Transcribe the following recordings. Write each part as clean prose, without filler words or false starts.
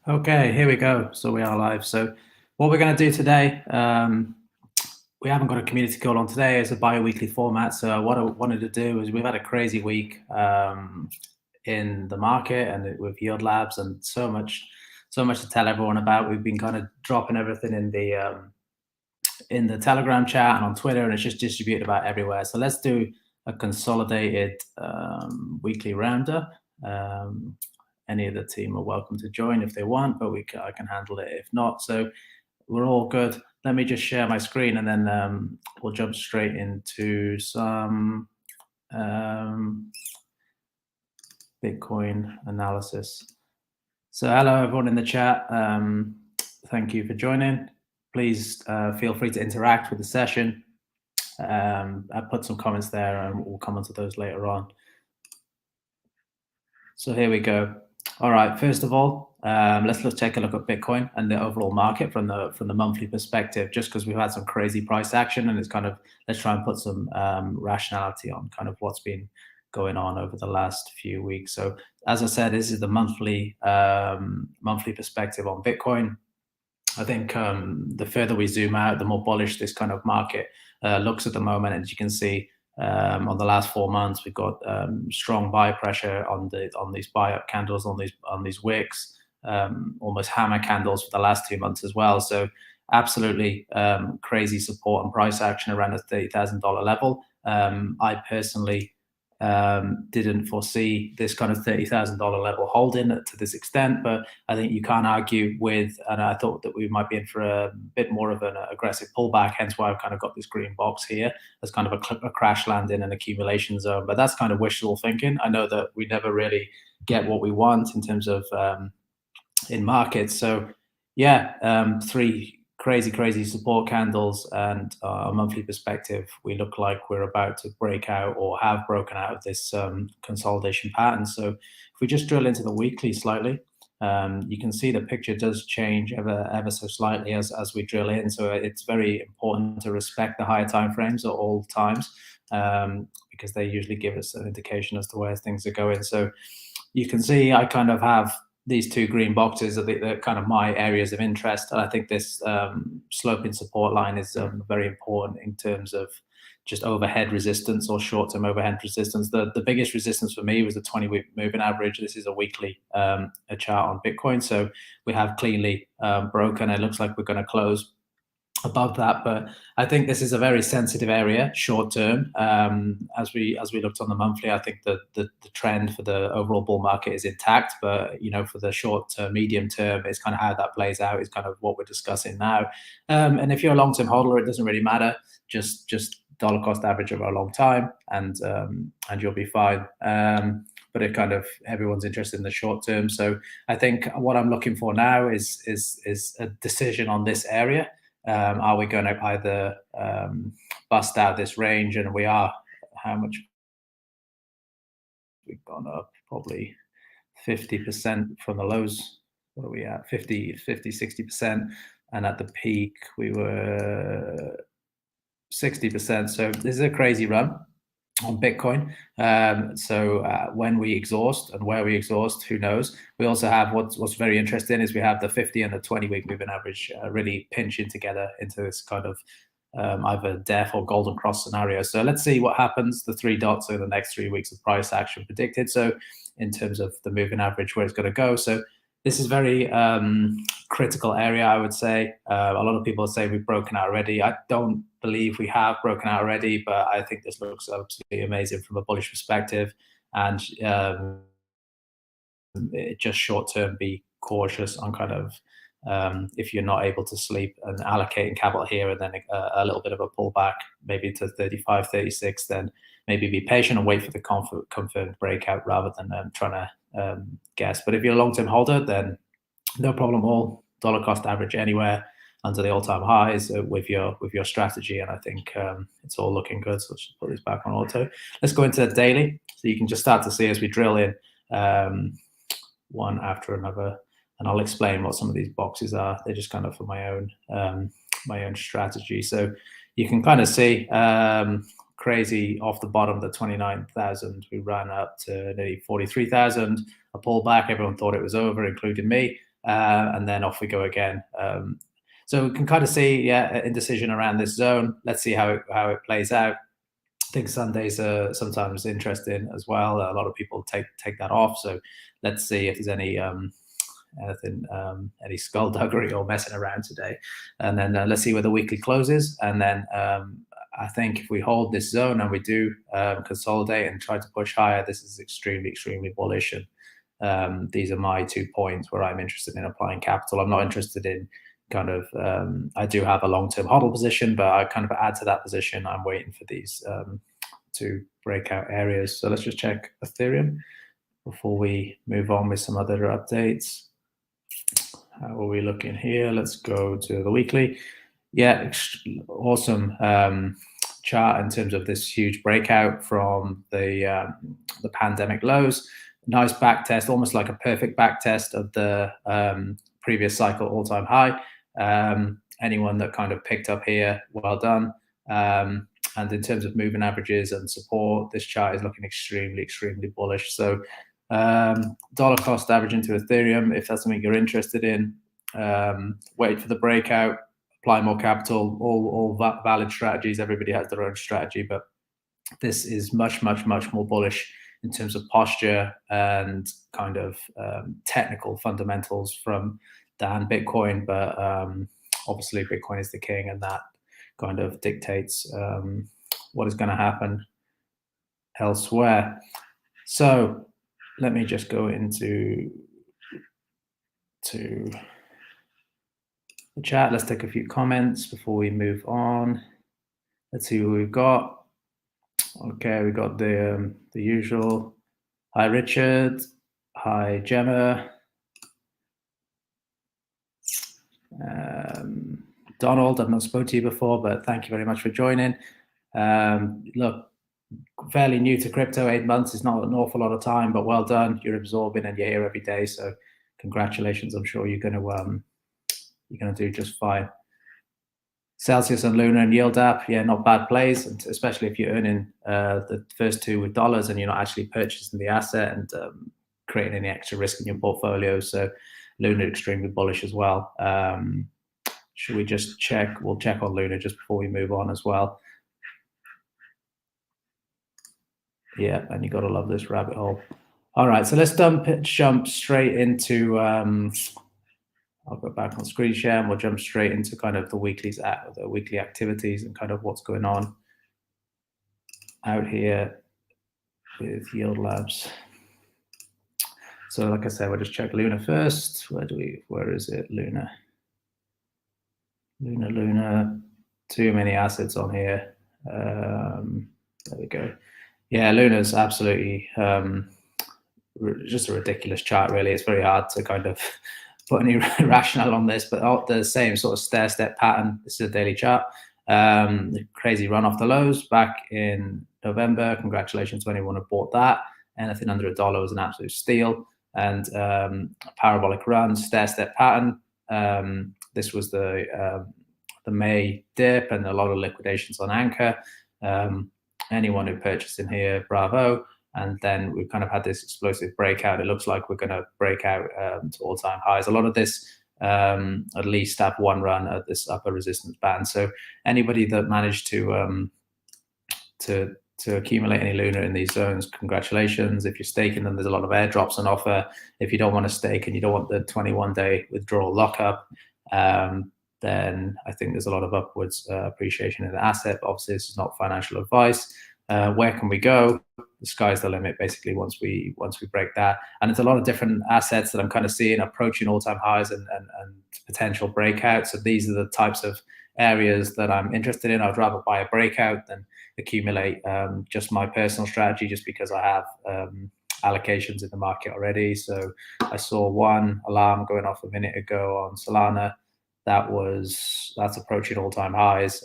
Okay, here we go. So we are live. So what we're going to do today, we haven't got a community call on today. It's a bi-weekly format. So what I wanted to do is we've had a crazy week in the market and with Yield Labs and so much to tell everyone about. We've been kind of dropping everything in the Telegram chat and on Twitter, and it's just distributed about everywhere. So let's do a consolidated weekly roundup. Any of the team are welcome to join if they want, but I can handle it if not. So we're all good. Let me just share my screen, and then we'll jump straight into some Bitcoin analysis. So hello, everyone in the chat. Thank you for joining. Please feel free to interact with the session. I put some comments there, and we'll comment on those later on. So here we go. All right. First of all, let's take a look at Bitcoin and the overall market from the monthly perspective. Just because we've had some crazy price action, and it's kind of let's try and put some rationality on kind of what's been going on over the last few weeks. So as I said, this is the monthly perspective on Bitcoin. I think the further we zoom out, the more bullish this kind of market looks at the moment. As you can see, on the last 4 months, we've got strong buy pressure on these buy up candles on these wicks, almost hammer candles for the last 2 months as well. So absolutely crazy support and price action around the $30,000 level. I personally didn't foresee this kind of $30,000 level holding to this extent, but I think you can't argue with, and I thought that we might be in for a bit more of an aggressive pullback, hence why I've kind of got this green box here as kind of a crash landing and accumulation zone. But that's kind of wishful thinking. I know that we never really get what we want in terms of in markets. So yeah, three crazy support candles, and a monthly perspective, we look like we're about to break out or have broken out of this consolidation pattern. So if we just drill into the weekly slightly, you can see the picture does change ever so slightly as we drill in. So it's very important to respect the higher time frames at all times, because they usually give us an indication as to where things are going. So you can see I kind of have these two green boxes are the kind of my areas of interest. And I think this sloping support line is very important in terms of just overhead resistance or short-term overhead resistance. The biggest resistance for me was the 20-week moving average. This is a weekly a chart on Bitcoin. So we have cleanly broken. It looks like we're going to close above that, but I think this is a very sensitive area short term. As we looked on the monthly, I think the trend for the overall bull market is intact, but for the short term, medium term, it's kind of how that plays out is kind of what we're discussing now. And if you're a long term holder, it doesn't really matter. Just dollar cost average over a long time, and you'll be fine. But it kind of everyone's interested in the short term. So I think what I'm looking for now is a decision on this area. Are we going to either bust out this range, and we are, how much we've gone up, probably 50% from the lows. What are we at? 60%. And at the peak, we were 60%. So this is a crazy run on Bitcoin. So when we exhaust and where we exhaust, who knows? We also have what's very interesting is we have the 50 and the 20-week moving average really pinching together into this kind of either death or golden cross scenario. So let's see what happens. The three dots are the next 3 weeks of price action predicted. So in terms of the moving average, where it's going to go. So this is very critical area, I would say. A lot of people say we've broken out already. I don't believe we have broken out already, but I think this looks absolutely amazing from a bullish perspective. And just short term, be cautious on kind of if you're not able to sleep and allocating capital here and then a little bit of a pullback, maybe to 35, 36, then maybe be patient and wait for the confirmed breakout rather than trying to guess. But if you're a long-term holder, then no problem at all. Dollar cost average anywhere under the all-time highs with your strategy, and I think it's all looking good. So let's just put this back on auto. Let's go into the daily, so you can just start to see as we drill in one after another, and I'll explain what some of these boxes are. They're just kind of for my own strategy. So you can kind of see crazy off the bottom, the 29,000, we ran up to nearly 43,000, a pullback. Everyone thought it was over, including me. and then off we go again. So we can kind of see, yeah, indecision around this zone. Let's see how it plays out. I think Sundays are sometimes interesting as well. A lot of people take that off. So let's see if there's any any skullduggery or messing around today. And then let's see where the weekly closes. And then I think if we hold this zone and we do consolidate and try to push higher, this is extremely, extremely bullish. And these are my 2 points where I'm interested in applying capital. I'm not interested in kind of, I do have a long-term hodl position, but I kind of add to that position. I'm waiting for these two breakout areas. So let's just check Ethereum before we move on with some other updates. How are we looking here? Let's go to the weekly. Yeah, awesome chart in terms of this huge breakout from the pandemic lows. Nice back test, almost like a perfect back test of the previous cycle all-time high. Anyone that kind of picked up here, well done. And in terms of moving averages and support, this chart is looking extremely, extremely bullish. So dollar cost average into Ethereum, if that's something you're interested in, wait for the breakout, apply more capital, all valid strategies. Everybody has their own strategy, but this is much, much, much more bullish in terms of posture and kind of technical fundamentals from than Bitcoin. But obviously Bitcoin is the king, and that kind of dictates what is going to happen elsewhere. So let me just go into the chat. Let's take a few comments before we move on. Let's see who we've got. Okay, we got the usual. Hi, Richard. Hi, Gemma. Donald, I've not spoken to you before, but thank you very much for joining. Look, fairly new to crypto, 8 months is not an awful lot of time, but well done. You're absorbing and you're here every day, so congratulations. I'm sure you're going to do just fine. Celsius and Luna and Yield app, yeah, not bad plays, and especially if you're earning the first two with dollars and you're not actually purchasing the asset and creating any extra risk in your portfolio. So Luna extremely bullish as well. Should we just check? We'll check on Luna just before we move on as well. Yeah, and you got to love this rabbit hole. All right, so let's jump straight into. I'll go back on screen share and we'll jump straight into kind of the weekly activities and kind of what's going on out here with Yield Labs. So like I said, we'll just check Luna first. Where is it? Luna. Too many assets on here. There we go. Yeah, Luna's absolutely just a ridiculous chart, really. It's very hard to kind of put any rationale on this, but the same sort of stair-step pattern. This is a daily chart. The crazy run off the lows back in November. Congratulations to anyone who bought that. Anything under $1 was an absolute steal. And a parabolic run, stair-step pattern. This was the May dip and a lot of liquidations on Anchor. Anyone who purchased in here, bravo. And then we've kind of had this explosive breakout. It looks like we're going to break out to all-time highs. A lot of this at least have one run at this upper resistance band. So anybody that managed to accumulate any Luna in these zones, congratulations. If you're staking them, there's a lot of airdrops on offer. If you don't want to stake and you don't want the 21-day withdrawal lockup, then I think there's a lot of upwards appreciation in the asset. But obviously, this is not financial advice. Where can we go? The sky's the limit, basically, once we break that. And it's a lot of different assets that I'm kind of seeing approaching all-time highs and potential breakouts. So these are the types of areas that I'm interested in. I'd rather buy a breakout than accumulate just my personal strategy, just because I have allocations in the market already. So I saw one alarm going off a minute ago on Solana. That's approaching all-time highs.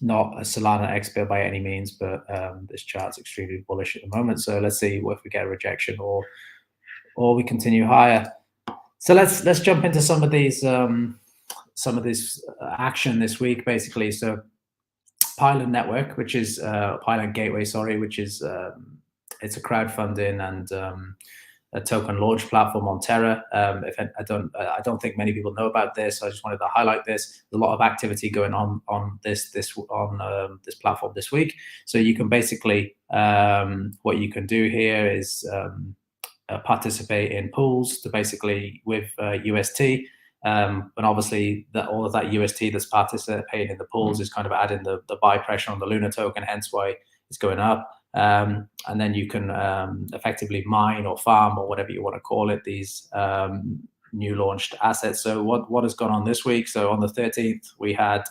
Not a Solana expert by any means, but this chart's extremely bullish at the moment. So let's see if we get a rejection or we continue higher. So let's jump into some of this action this week, basically. So Pylon Network, which is Pylon Gateway, sorry, which is it's a crowdfunding and a token launch platform on Terra. If I don't think many people know about this. So I just wanted to highlight this. There's a lot of activity going on this platform this week. So you can basically what you can do here is participate in pools to basically with UST. And obviously all of that UST that's participating in the pools is kind of adding the buy pressure on the Luna token, hence why it's going up. And then you can effectively mine or farm or whatever you want to call it, these new launched assets. So what has gone on this week? So on the 13th, we had,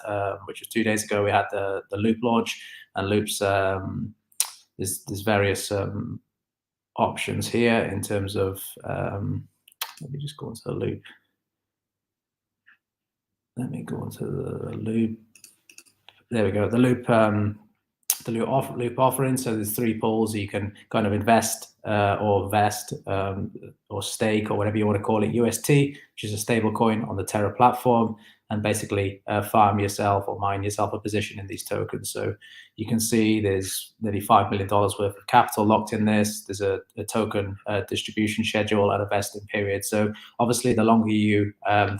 which was 2 days ago, we had the Loop launch, and Loop's, there's various options here in terms of, let me just go into the Loop. Let me go into the Loop. There we go. The Loop Loop offering. So there's 3 pools. You can kind of invest or vest or stake or whatever you want to call it, UST, which is a stable coin on the Terra platform, and basically farm yourself or mine yourself a position in these tokens. So you can see there's nearly $5 million worth of capital locked in this. There's a token distribution schedule and a vesting period. So obviously the longer you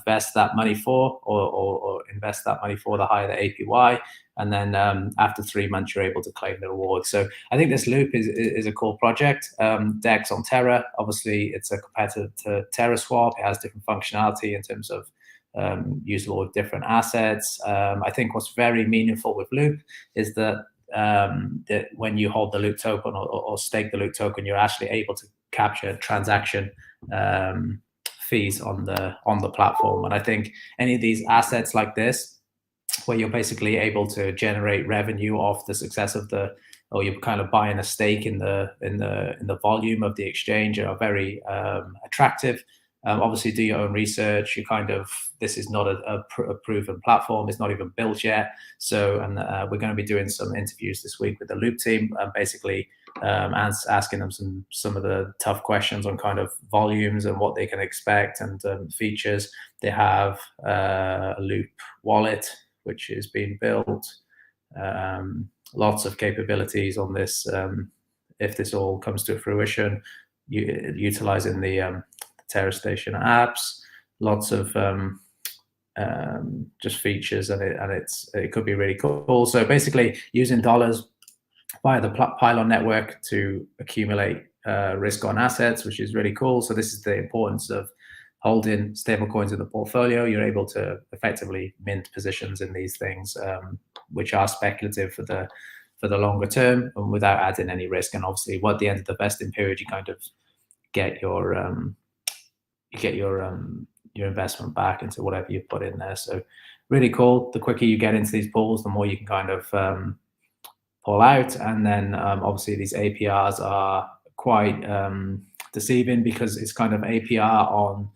vest that money for or invest that money for, the higher the APY. And then after 3 months, you're able to claim the reward. So I think this Loop is a cool project. DEX on Terra, obviously it's a competitor to Terra Swap. It has different functionality in terms of usable with different assets. I think what's very meaningful with Loop is that that when you hold the Loop token or stake the Loop token, you're actually able to capture transaction fees on the platform. And I think any of these assets like this, where you're basically able to generate revenue off the success of or you're kind of buying a stake in the volume of the exchange, are very attractive. Obviously, do your own research. This is not a proven platform. It's not even built yet. So, and we're going to be doing some interviews this week with the Loop team, basically asking them some of the tough questions on kind of volumes and what they can expect and features. They have a Loop wallet, which is being built. Lots of capabilities on this. If this all comes to fruition, utilizing the Terra Station apps, lots of just features, and it could be really cool. So basically, using dollars via the Pylon network to accumulate risk on assets, which is really cool. So this is the importance of holding stablecoins in the portfolio. You're able to effectively mint positions in these things, which are speculative for the longer term and without adding any risk. And obviously, at the end of the vesting period, you kind of get your investment back into whatever you put in there. So really cool. The quicker you get into these pools, the more you can kind of pull out. And then obviously these APRs are quite deceiving, because it's kind of APR on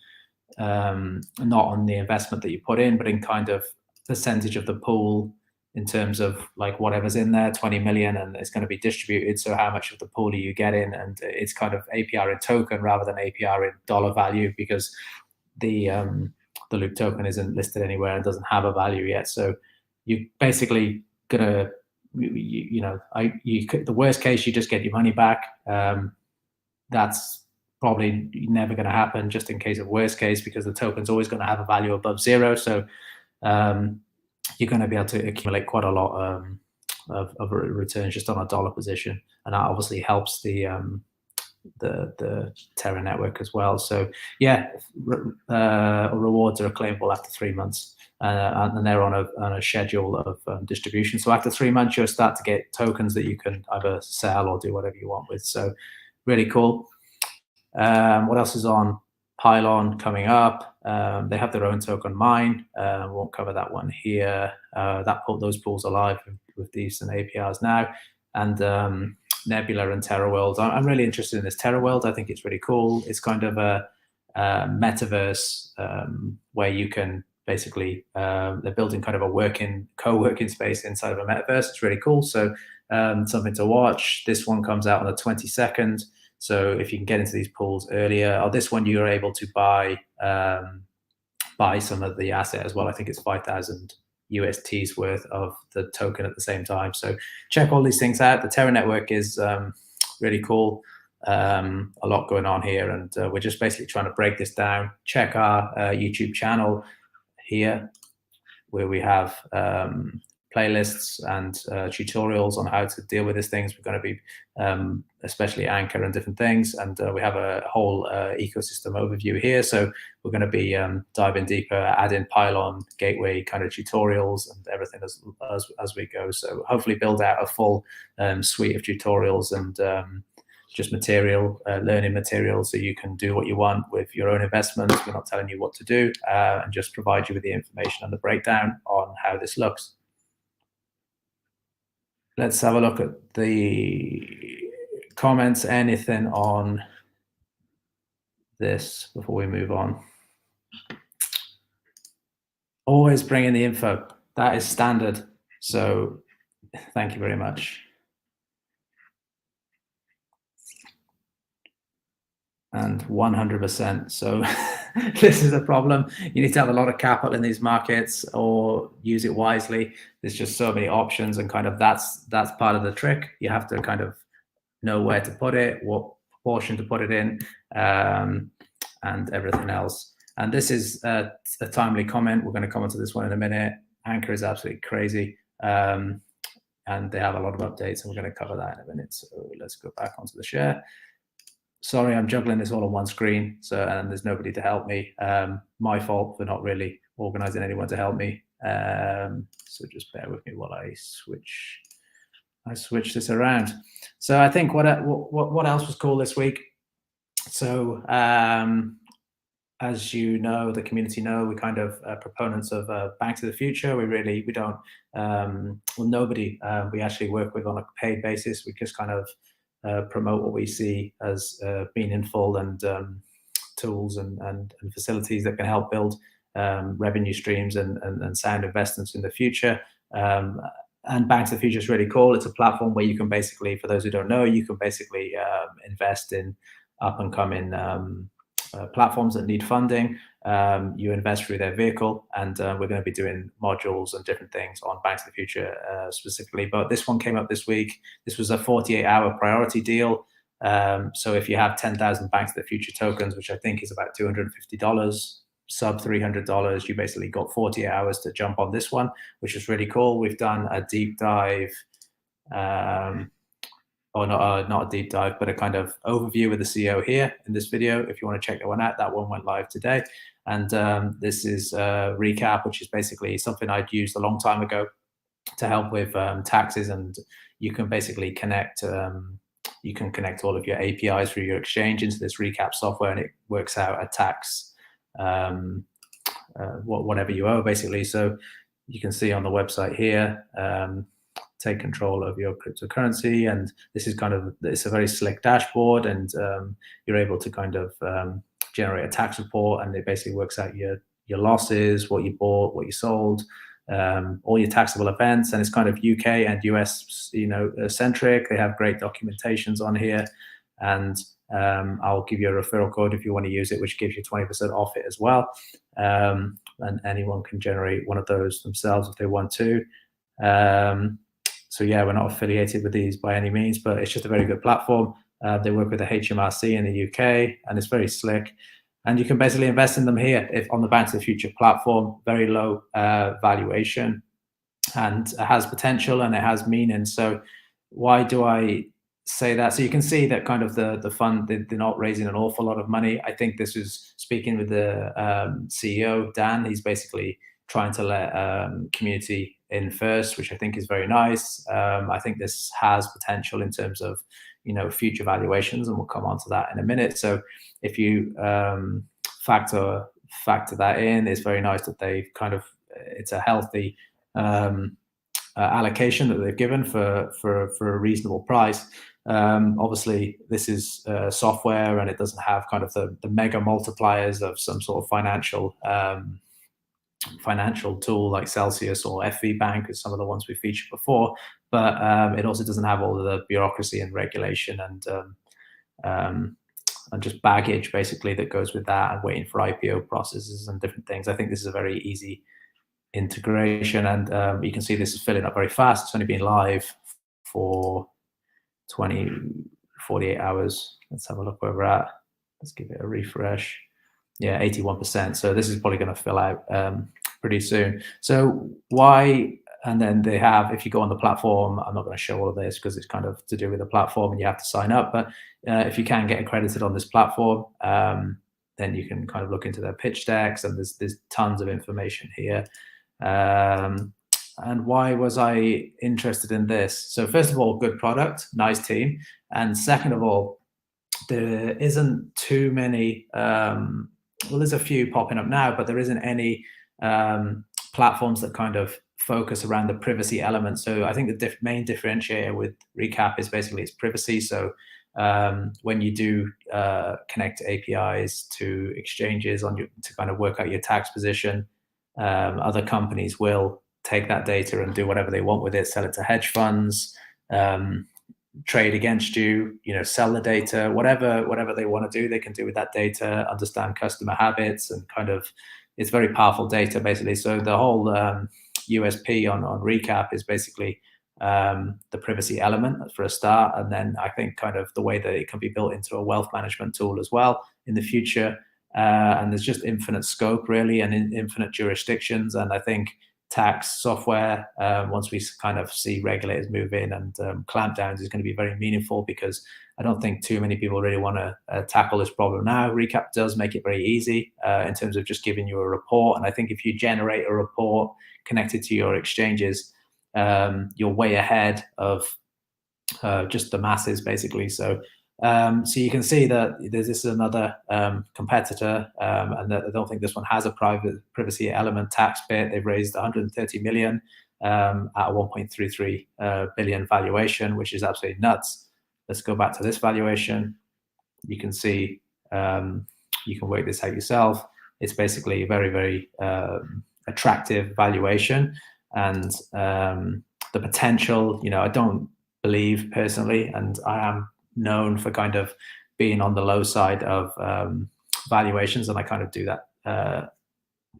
not on the investment that you put in, but in kind of percentage of the pool in terms of like whatever's in there, 20 million, and it's going to be distributed. So how much of the pool are you getting? And it's kind of APR in token rather than APR in dollar value, because the Loop token isn't listed anywhere and doesn't have a value yet. So you basically gonna, the worst case, you just get your money back. That's probably never going to happen, just in case of worst case, because the token's always going to have a value above 0. So you're going to be able to accumulate quite a lot of returns just on a dollar position, and that obviously helps the Terra network as well. So yeah, rewards are claimable after 3 months, and they're on a schedule of distribution. So after 3 months, you'll start to get tokens that you can either sell or do whatever you want with. So really cool. What else is on Pylon coming up? They have their own token mine. Won't cover that one here. Those pools are live with decent APRs now. And Nebula and Terra World. I'm really interested in this Terra World. I think it's really cool. It's kind of a metaverse where you can basically, they're building kind of a co-working space inside of a metaverse. It's really cool. So something to watch. This one comes out on the 22nd. So if you can get into these pools earlier, or this one, you're able to buy some of the asset as well. I think it's 5,000 UST's worth of the token at the same time. So check all these things out. The Terra network is really cool. a lot going on here, and we're just basically trying to break this down. Check our YouTube channel here, where we have playlists and tutorials on how to deal with these things. We're going to be especially Anchor and different things, and we have a whole ecosystem overview here. So we're going to be diving deeper, adding pylon, gateway kind of tutorials and everything as we go. So hopefully build out a full suite of tutorials and just learning material, so you can do what you want with your own investments. We're not telling you what to do, and just provide you with the information and the breakdown on how this looks. Let's have a look at the comments. Anything on this before we move on? Always bring in the info. That is standard. So thank you very much. And 100%. So this is a problem. You need to have a lot of capital in these markets or use it wisely. There's just so many options, and kind of that's part of the trick. You have to kind of know where to put it, what proportion to put it in, and everything else. And this is a timely comment. We're going to comment on this one in a minute. Anchor is absolutely crazy. And they have a lot of updates, and we're going to cover that in a minute. So let's go back onto the share. Sorry, I'm juggling this all on one screen, and there's nobody to help me. My fault for not really organizing anyone to help me. So just bear with me while I switch this around. So I think what else was cool this week? So as you know, the community know, we kind of proponents of Back to the Future. We don't, nobody we actually work with on a paid basis. We just kind of promote what we see as meaningful and tools and facilities that can help build revenue streams and sound investments in the future. And Back to the Future is really cool. It's a platform where you can basically, for those who don't know, you can basically invest in up and coming platforms that need funding. You invest through their vehicle, and we're going to be doing modules and different things on Back to the Future specifically. But this one came up this week. This was a 48-hour priority deal. So if you have 10,000 Back to the Future tokens, which I think is about $250, sub $300, you basically got 48 hours to jump on this one, which is really cool. We've done a deep dive, or not a deep dive, but a kind of overview with the CEO here in this video. If you want to check that one out, that one went live today. And this is a recap, which is basically something I'd used a long time ago to help with taxes. And you can basically connect all of your APIs through your exchange into this recap software, and it works out a tax, whatever you owe, basically. So you can see on the website here, take control of your cryptocurrency, and this is it's a very slick dashboard, and you're able to kind of generate a tax report, and it basically works out your losses, what you bought, what you sold, all your taxable events, and it's kind of UK and US centric. They have great documentations on here, and I'll give you a referral code if you want to use it, which gives you 20% off it as well. And anyone can generate one of those themselves if they want to. So yeah, we're not affiliated with these by any means, but it's just a very good platform. They work with the HMRC in the UK, and it's very slick. And you can basically invest in them here on the Back to the Future platform. Very low valuation, and it has potential and it has meaning. So why do I say that? So you can see that kind of the fund, they're not raising an awful lot of money. I think this is speaking with the CEO, Dan. He's basically trying to let community in first, which I think is very nice. I think this has potential in terms of future valuations, and we'll come on to that in a minute. So if you factor that in, it's very nice that they've it's a healthy allocation that they've given for a reasonable price. Obviously, this is software, and it doesn't have kind of the mega multipliers of some sort of financial tool like Celsius or FV Bank, as some of the ones we featured before, but it also doesn't have all of the bureaucracy and regulation and just baggage basically that goes with that, and waiting for IPO processes and different things. I think this is a very easy integration, and you can see this is filling up very fast. It's only been live for 48 hours. Let's have a look where we're at. Let's give it a refresh. Yeah, 81%. So this is probably going to fill out pretty soon. So why? And then they have, if you go on the platform, I'm not going to show all of this because it's kind of to do with the platform and you have to sign up. But if you can get accredited on this platform, then you can kind of look into their pitch decks, and there's tons of information here. And why was I interested in this? So first of all, good product, nice team. And second of all, there isn't too many, well, there's a few popping up now, but there isn't any platforms that kind of focus around the privacy element. So I think the main differentiator with Recap is basically its privacy. So when you do connect APIs to exchanges to kind of work out your tax position, other companies will take that data and do whatever they want with it, sell it to hedge funds, trade against you, sell the data, whatever they want to do, they can do with that data, understand customer habits, and kind of, it's very powerful data basically. So the whole USP on Recap is basically the privacy element for a start, and then I think kind of the way that it can be built into a wealth management tool as well in the future. And there's just infinite scope really, and infinite jurisdictions. And I think tax software, once we kind of see regulators move in and clampdowns, is going to be very meaningful, because I don't think too many people really want to tackle this problem now. Recap does make it very easy in terms of just giving you a report. And I think if you generate a report connected to your exchanges, you're way ahead of just the masses basically. So you can see that this is another competitor, and I don't think this one has a privacy element tax bit. They've raised 130 million at a 1.33 billion valuation, which is absolutely nuts. Let's go back to this valuation. You can see, you can work this out yourself. It's basically a very, very attractive valuation, and the potential, I don't believe personally, and I am known for kind of being on the low side of valuations, and I kind of do that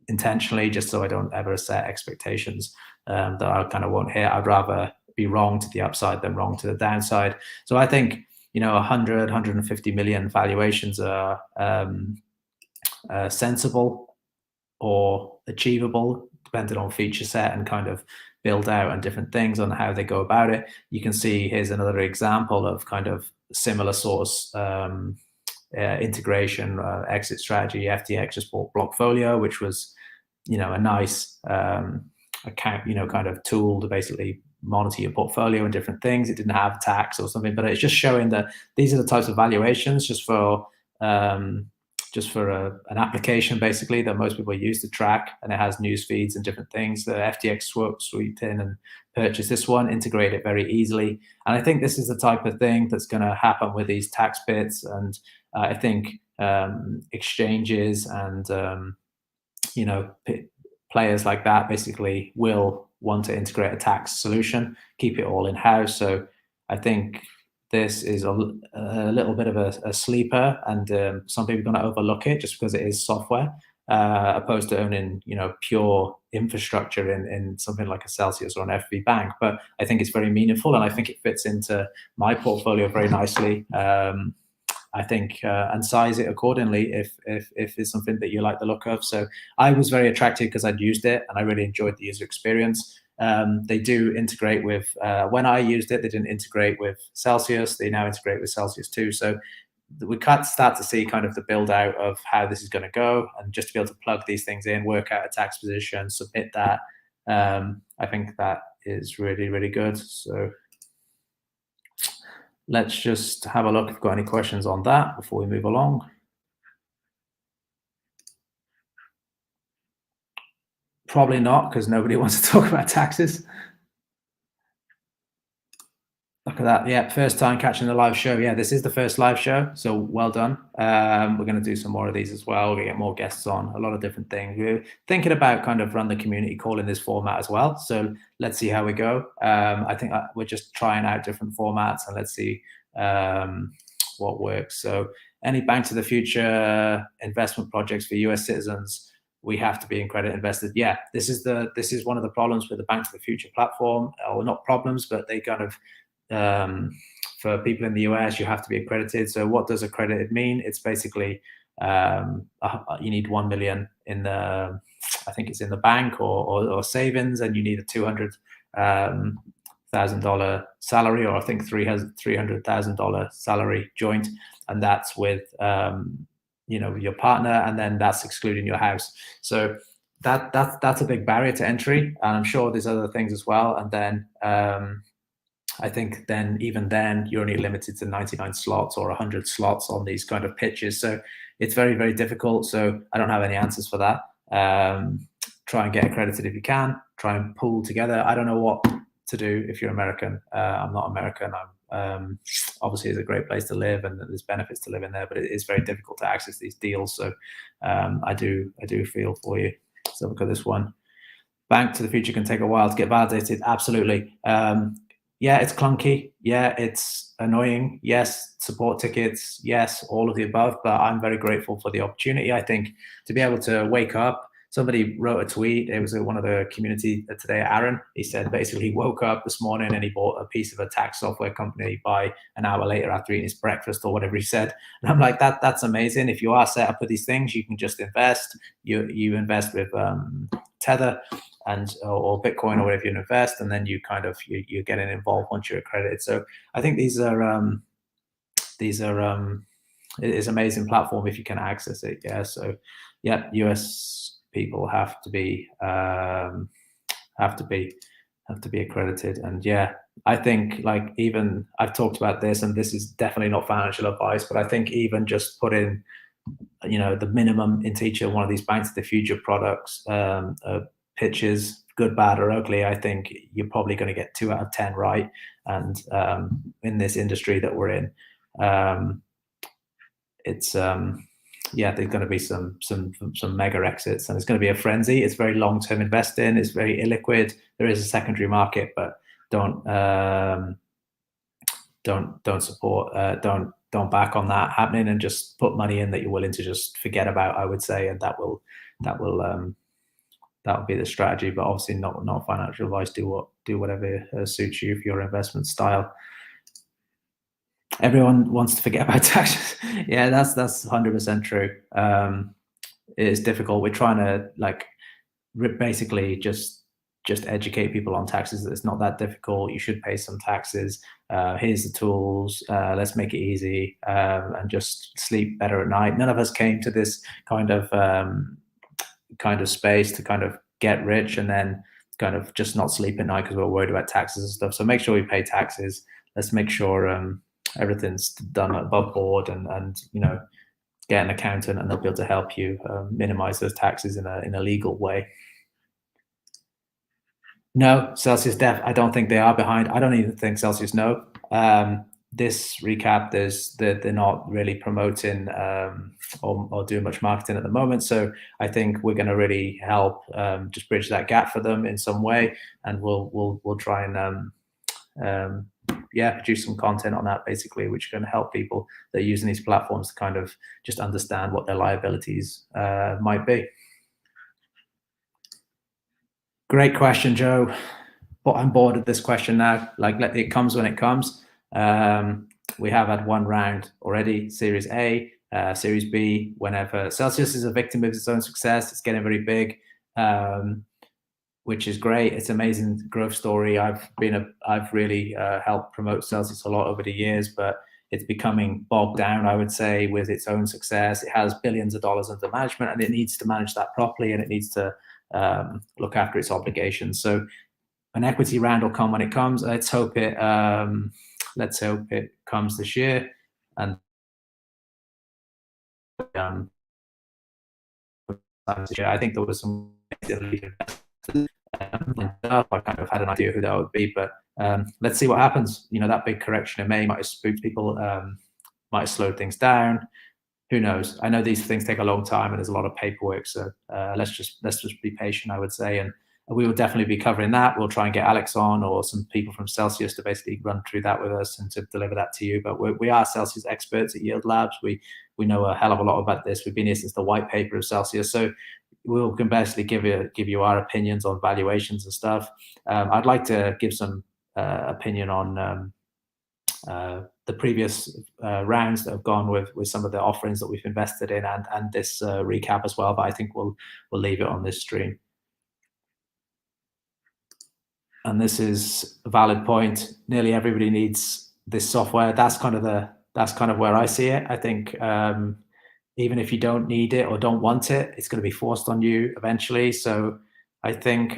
intentionally, just so I don't ever set expectations that I kind of won't hit. I'd rather be wrong to the upside than wrong to the downside. So I think 100, 150 million valuations are sensible or achievable, depending on feature set and kind of build out and different things on how they go about it. You can see here's another example of kind of similar source integration, exit strategy. FTX just bought Blockfolio, which was, a nice account, kind of tool to basically monitor your portfolio and different things. It didn't have tax or something, but it's just showing that these are the types of valuations just for an application basically that most people use to track, and it has news feeds and different things. The FTX swooped in and purchased this one, integrate it very easily. And I think this is the type of thing that's going to happen with these tax bits. And I think exchanges and players like that basically will want to integrate a tax solution, keep it all in house. So I think this is a little bit of a sleeper, and some people are going to overlook it just because it is software, opposed to owning pure infrastructure in something like a Celsius or an FB Bank. But I think it's very meaningful, and I think it fits into my portfolio very nicely. I think and size it accordingly if it's something that you like the look of. So I was very attracted because I'd used it and I really enjoyed the user experience. They do integrate with, when I used it, they didn't integrate with Celsius. They now integrate with Celsius too. So we can't start to see kind of the build out of how this is going to go, and just to be able to plug these things in, work out a tax position, submit that. I think that is really, really good. So let's just have a look if we've got any questions on that before we move along. Probably not, because nobody wants to talk about taxes. Look at that. Yeah, first time catching the live show. Yeah, this is the first live show, so well done. We're going to do some more of these as well. We're going to get more guests on, a lot of different things. We're thinking about kind of run the community call in this format as well. So let's see how we go. I think we're just trying out different formats, and let's see what works. So any Bank to the Future investment projects for US citizens, we have to be in credit invested. Yeah, this is one of the problems with the Bank to the Future platform, or not problems, but they kind of for people in the US, you have to be accredited. So what does accredited mean? It's basically you need 1 million in the, I think it's in the bank or savings, and you need a $200,000 salary, or I think $300,000 salary joint, and that's with your partner, and then that's excluding your house. So that's a big barrier to entry, and I'm sure there's other things as well. And then I think even then you're only limited to 99 slots or 100 slots on these kind of pitches. So it's very, very difficult. So I don't have any answers for that. Try and get accredited if you can. Try and pool together. I don't know what to do if you're American. I'm not American. Obviously it's a great place to live and there's benefits to living there, but it is very difficult to access these deals. So I do feel for you. So look at this one. Bank to the future can take a while to get validated. Absolutely. Yeah, it's clunky. Yeah, it's annoying. Yes, support tickets. Yes, all of the above. But I'm very grateful for the opportunity. I think to be able to wake up. Somebody wrote a tweet. It was one of the community today, Aaron. He said basically he woke up this morning and he bought a piece of a tax software company by an hour later after eating his breakfast or whatever he said. And I'm like, that's amazing. If you are set up with these things, you can just invest. You invest with Tether or Bitcoin or whatever you invest, and then you're getting involved once you're accredited. So I think these are it is an amazing platform if you can access it. Yeah. So yeah, US people have to be accredited. And yeah, I think even I've talked about this, and this is definitely not financial advice, but I think even just put in the minimum into each of one of these banks, the future products pitches, good, bad, or ugly, I think you're probably going to get 2 out of 10 right. And in this industry that we're in, it's there's going to be some mega exits, and it's going to be a frenzy. It's very long-term investing. It's very illiquid. There is a secondary market, but don't support. Don't back on that happening, and just put money in that you're willing to just forget about, I would say, and that will be the strategy. But obviously not financial advice. Do whatever suits you for your investment style. Everyone wants to forget about taxes. Yeah, that's 100% true. It is difficult. We're trying to basically just educate people on taxes. It's not that difficult. You should pay some taxes. Here's the tools. Let's make it easy and just sleep better at night. None of us came to this kind of space to kind of get rich and then kind of just not sleep at night because we're worried about taxes and stuff. So make sure we pay taxes. Let's make sure everything's done above board, and get an accountant, and they'll be able to help you minimize those taxes in a legal way. No, Celsius I don't think they are behind. I don't even think Celsius know. This recap, they're not really promoting or doing much marketing at the moment. So I think we're going to really help just bridge that gap for them in some way, and we'll try and produce some content on that, basically, which is going to help people that are using these platforms to kind of just understand what their liabilities might be. Great question, Joe. But I'm bored of this question now. It comes when it comes. We have had one round already, Series A, Series B, whenever. Celsius is a victim of its own success. It's getting very big, which is great. It's an amazing growth story. I've really helped promote Celsius a lot over the years, but it's becoming bogged down, I would say, with its own success. It has billions of dollars under management, and it needs to manage that properly, and it needs to look after its obligations. So an equity round will come when it comes. Let's hope it comes this year. And I think there was some I kind of had an idea who that would be, but let's see what happens. That big correction in May might have spooked people, might have slowed things down. Who knows? I know these things take a long time and there's a lot of paperwork, so let's just be patient, I would say, and we will definitely be covering that. We'll try and get Alex on or some people from Celsius to basically run through that with us and to deliver that to you. But we are Celsius experts at Yield Labs. We know a hell of a lot about this. We've been here since the white paper of Celsius, so we can basically give you our opinions on valuations and stuff. I'd like to give some opinion on the previous rounds that have gone with some of the offerings that we've invested in, and this recap as well. But I think we'll leave it on this stream. And this is a valid point. Nearly everybody needs this software. That's kind of where I see it. I think even if you don't need it or don't want it, it's going to be forced on you eventually. So I think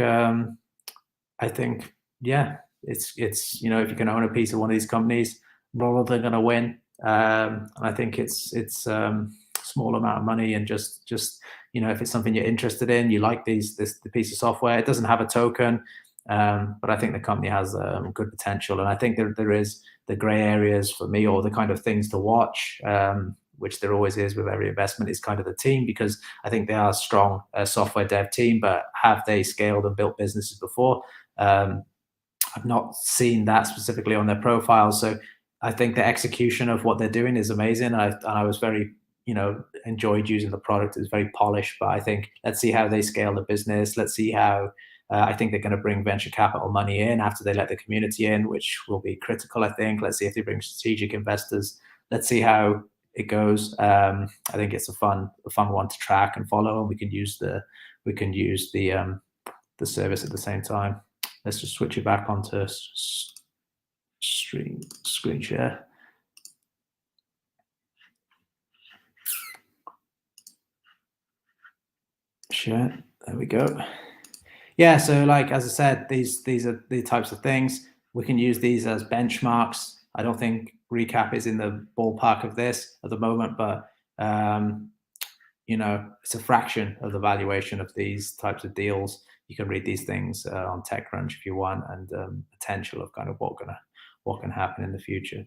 yeah, it's if you can own a piece of one of these companies, not all they're going to win. I think it's small amount of money, and just if it's something you're interested in, you like the piece of software. It doesn't have a token. But I think the company has good potential, and I think there is the gray areas for me, or the kind of things to watch, which there always is with every investment, is kind of the team, because I think they are a strong software dev team, but have they scaled and built businesses before? I've not seen that specifically on their profile, so I think the execution of what they're doing is amazing. And I was very enjoyed using the product. It's very polished, but I think let's see how they scale the business. Let's see how. I think they're going to bring venture capital money in after they let the community in, which will be critical, I think. Let's see if they bring strategic investors. Let's see how it goes. I think it's a fun one to track and follow, and we can use the service at the same time. Let's just switch it back onto screen share. Share. There we go. Yeah, so like as I said, these are the types of things. We can use these as benchmarks. I don't think recap is in the ballpark of this at the moment, but it's a fraction of the valuation of these types of deals. You can read these things on TechCrunch if you want, and potential of kind of what can happen in the future.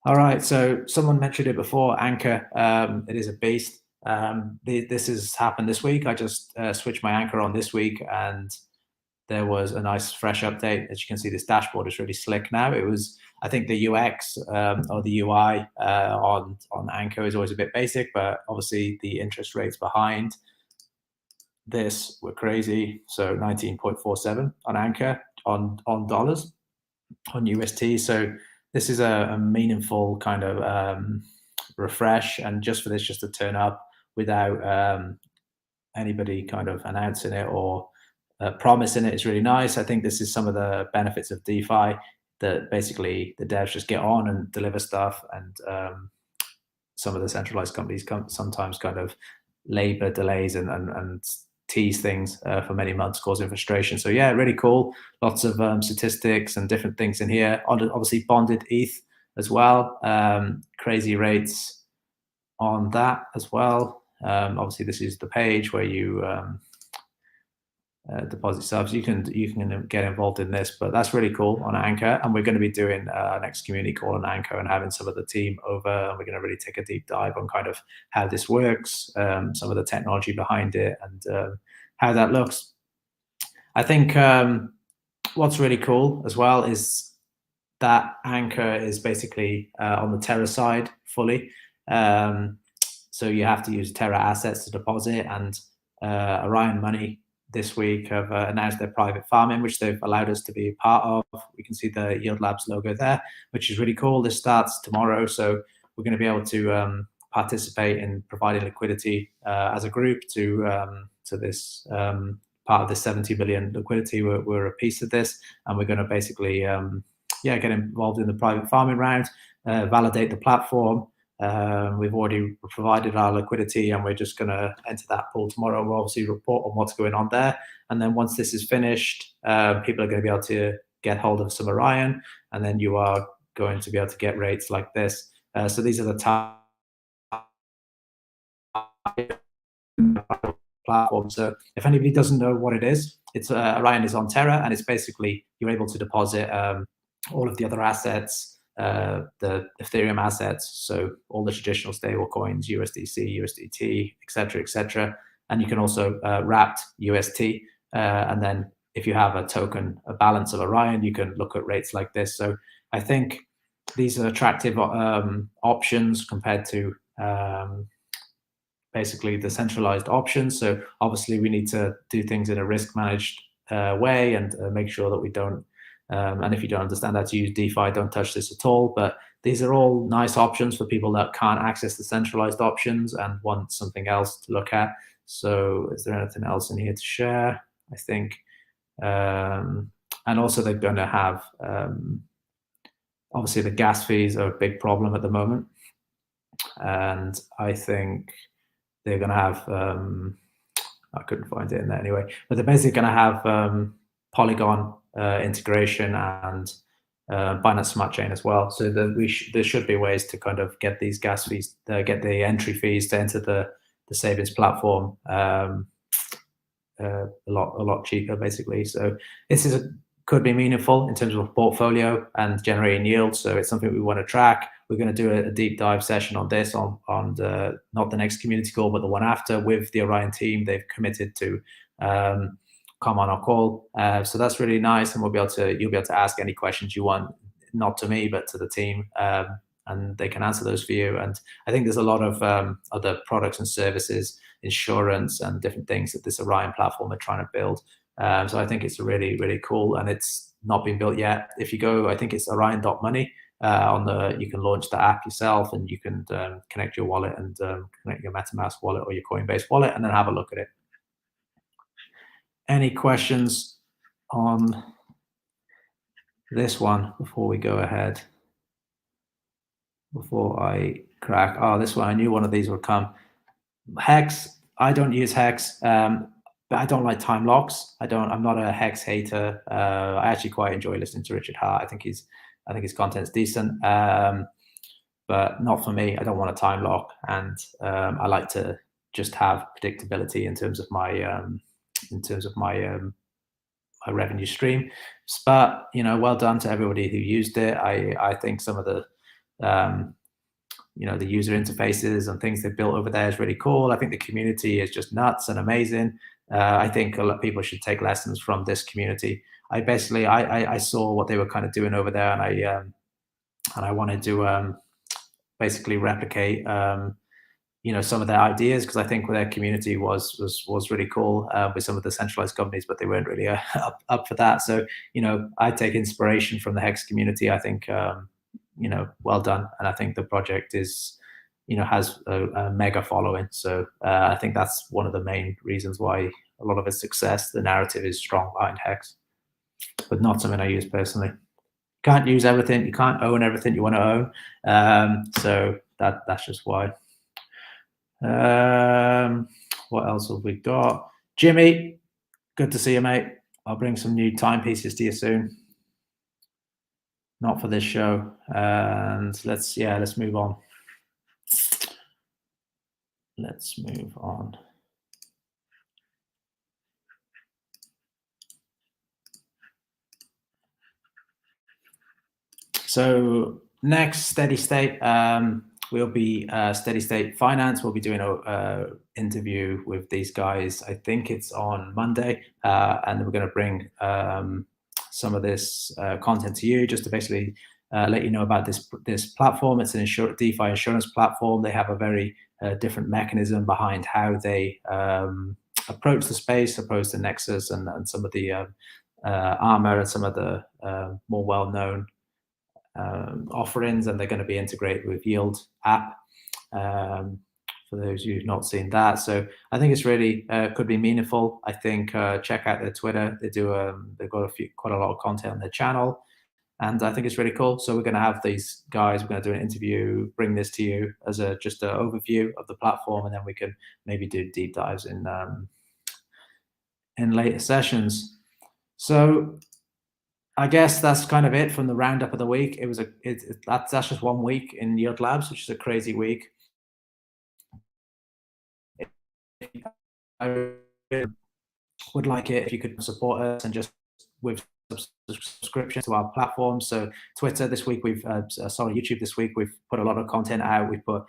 All right, so someone mentioned it before, Anchor. It is a beast. This has happened this week. I just switched my Anchor on this week, and there was a nice fresh update. As you can see, this dashboard is really slick now. It was, I think, the UX or the UI on Anchor is always a bit basic, but obviously the interest rates behind this were crazy. So 19.47 on Anchor on dollars, on UST. So this is a meaningful kind of refresh, and just for this just to turn up without anybody kind of announcing it or promising it is really nice. I think this is some of the benefits of DeFi, that basically the devs just get on and deliver stuff, and some of the centralized companies sometimes kind of labor delays and tease things for many months, causing frustration. So yeah, really cool. Lots of statistics and different things in here. Obviously bonded ETH as well. Crazy rates on that as well. Obviously this is the page where you deposit subs. You can get involved in this, but that's really cool on Anchor. And we're going to be doing our next community call on Anchor and having some of the team over, and we're going to really take a deep dive on kind of how this works, some of the technology behind it, and how that looks. I think what's really cool as well is that Anchor is basically on the Terra side fully. So you have to use Terra assets to deposit, and Orion Money this week have announced their private farming, which they've allowed us to be a part of. We can see the Yield Labs logo there, which is really cool. This starts tomorrow, so we're going to be able to participate in providing liquidity as a group to this part of the 70 billion liquidity. We're a piece of this, and we're going to basically get involved in the private farming round, validate the platform. We've already provided our liquidity, and we're just going to enter that pool tomorrow. We'll obviously report on what's going on there, and then once this is finished, people are going to be able to get hold of some Orion, and then you are going to be able to get rates like this. So these are the top platforms. So if anybody doesn't know what it is, it's Orion is on Terra, and it's basically you're able to deposit all of the other assets, the Ethereum assets, so all the traditional stable coins, USDC, USDT, etc., and you can also wrap UST, and then if you have a balance of Orion, you can look at rates like this. So I think these are attractive options compared to basically the centralized options. So obviously we need to do things in a risk managed way, and make sure that we don't And if you don't understand how to use DeFi, don't touch this at all. But these are all nice options for people that can't access the centralized options and want something else to look at. So is there anything else in here to share? I think, and also they're going to have, obviously the gas fees are a big problem at the moment. And I think they're going to have, I couldn't find it in there anyway, but they're basically going to have Polygon integration and Binance Smart Chain as well. So there should be ways to kind of get these gas fees, get the entry fees to enter the savings platform a lot cheaper, basically. So this could be meaningful in terms of a portfolio and generating yield. So it's something we want to track. We're going to do a deep dive session on this on not the next community call, but the one after with the Orion team. They've committed to come on our call. So that's really nice, and you'll be able to ask any questions you want, not to me, but to the team, and they can answer those for you. And I think there's a lot of other products and services, insurance and different things that this Orion platform are trying to build. So I think it's really, really cool, and it's not been built yet. If you go, I think it's orion.money. You can launch the app yourself, and you can connect your wallet and connect your MetaMask wallet or your Coinbase wallet, and then have a look at it. Any questions on this one before we go ahead? Before I crack, this one, I knew one of these would come. Hex, I don't use Hex, but I don't like time locks. I'm not a Hex hater. I actually quite enjoy listening to Richard Hart. I think his content's decent, but not for me. I don't want a time lock, and I like to just have predictability in terms of my my revenue stream. But well done to everybody who used it. I think some of the the user interfaces and things they've built over there is really cool. I think the community is just nuts and amazing. I think a lot of people should take lessons from this community. I saw what they were kind of doing over there, and I wanted to basically replicate some of their ideas, because I think their community was really cool with some of the centralized companies, but they weren't really up for that. So I take inspiration from the Hex community. I think well done, and I think the project is has a mega following. So I think that's one of the main reasons why a lot of its success. The narrative is strong behind Hex, but not something I use personally. You can't use everything. You can't own everything you want to own. So that's just why. What else have we got? Jimmy, good to see you, mate. I'll bring some new timepieces to you soon. Not for this show. And let's move on. Let's move on. So next, steady state. We'll be steady state finance. We'll be doing an interview with these guys. I think it's on Monday, and we're going to bring some of this content to you, just to basically let you know about this platform. It's an DeFi insurance platform. They have a very different mechanism behind how they approach the space, opposed to Nexus and some of the Armor and some of the more well-known offerings, and they're going to be integrated with Yield app for those who've not seen that. So I think it's really could be meaningful. I think check out their Twitter. They've got quite a lot of content on their channel, and I think it's really cool. So we're going to have these guys. We're going to do an interview, bring this to you as just an overview of the platform, and then we can maybe do deep dives in later sessions. So I guess that's kind of it from the roundup of the week. That's just 1 week in Yield Labs, which is a crazy week. I would like it if you could support us and just with subscription to our platform. So Twitter this week, YouTube this week, we've put a lot of content out. We've put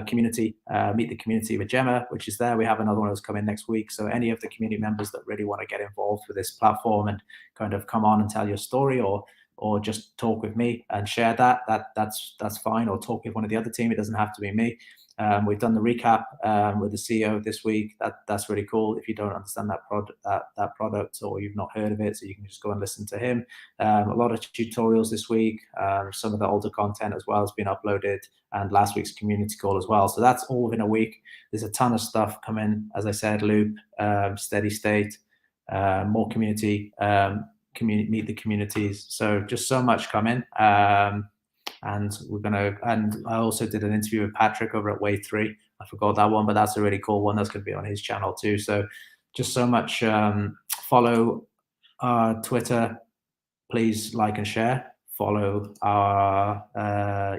community, meet the community with Gemma, which is there. We have another one that's coming next week. So any of the community members that really want to get involved with this platform and kind of come on and tell your story or or just talk with me and share that's fine, or talk with one of the other team. It doesn't have to be me. We've done the recap with the CEO this week. That's really cool. If you don't understand that product, or you've not heard of it, so you can just go and listen to him. A lot of tutorials this week. Some of the older content as well has been uploaded, and last week's community call as well. So that's all within a week. There's a ton of stuff coming. As I said, Loop, Steady State, more community, meet the communities. So just so much coming. And I also did an interview with Patrick over at Wave 3. I forgot that one, but that's a really cool one. That's going to be on his channel too. So just so much. Follow our Twitter. Please like and share. Follow our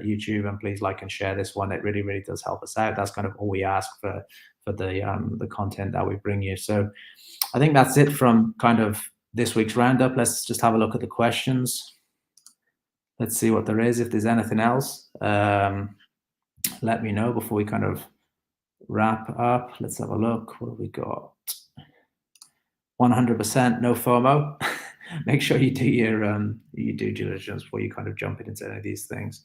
YouTube, and please like and share this one. It really, really does help us out. That's kind of all we ask for the content that we bring you. So I think that's it from kind of this week's roundup. Let's just have a look at the questions. Let's see what there is. If there's anything else, let me know before we kind of wrap up. Let's have a look. What have we got? 100% no FOMO. Make sure you do your due diligence before you kind of jump into any of these things.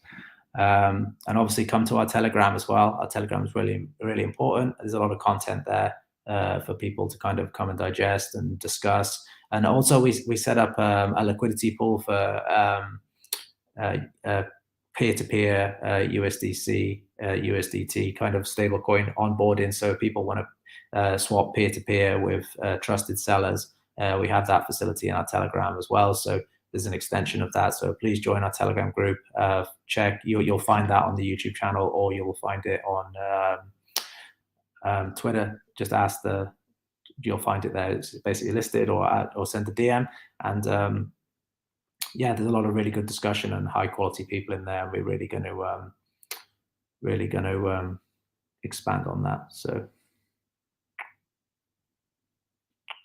And obviously come to our Telegram as well. Our Telegram is really, really important. There's a lot of content there for people to kind of come and digest and discuss. And also we set up a liquidity pool for peer-to-peer USDC, USDT kind of stablecoin onboarding. So if people want to swap peer-to-peer with trusted sellers, we have that facility in our Telegram as well. So there's an extension of that. So please join our Telegram group. Check, you'll find that on the YouTube channel, or you will find it on Twitter. Just ask you'll find it there. It's basically listed, or send a DM. And yeah, there's a lot of really good discussion and high quality people in there. And we're really going to expand on that. So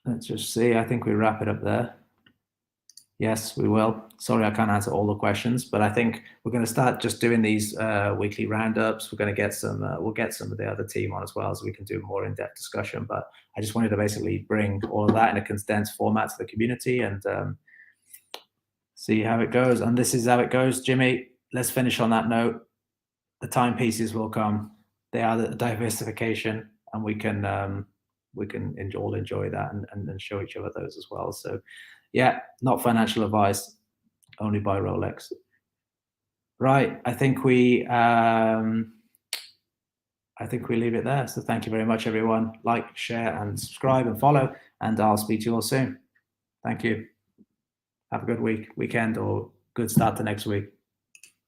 let's just see. I think we wrap it up there. Yes, we will. Sorry, I can't answer all the questions, but I think we're going to start just doing these weekly roundups. We're going to get some. We'll get some of the other team on as well, so we can do more in-depth discussion. But I just wanted to basically bring all of that in a condensed format to the community and see how it goes. And this is how it goes, Jimmy. Let's finish on that note. The timepieces will come. They are the diversification, and we can all enjoy that and show each other those as well. So yeah, not financial advice, only buy Rolex. Right, I think we leave it there. So thank you very much, everyone. Like, share, and subscribe and follow, and I'll speak to you all soon. Thank you. Have a good weekend, or good start to next week.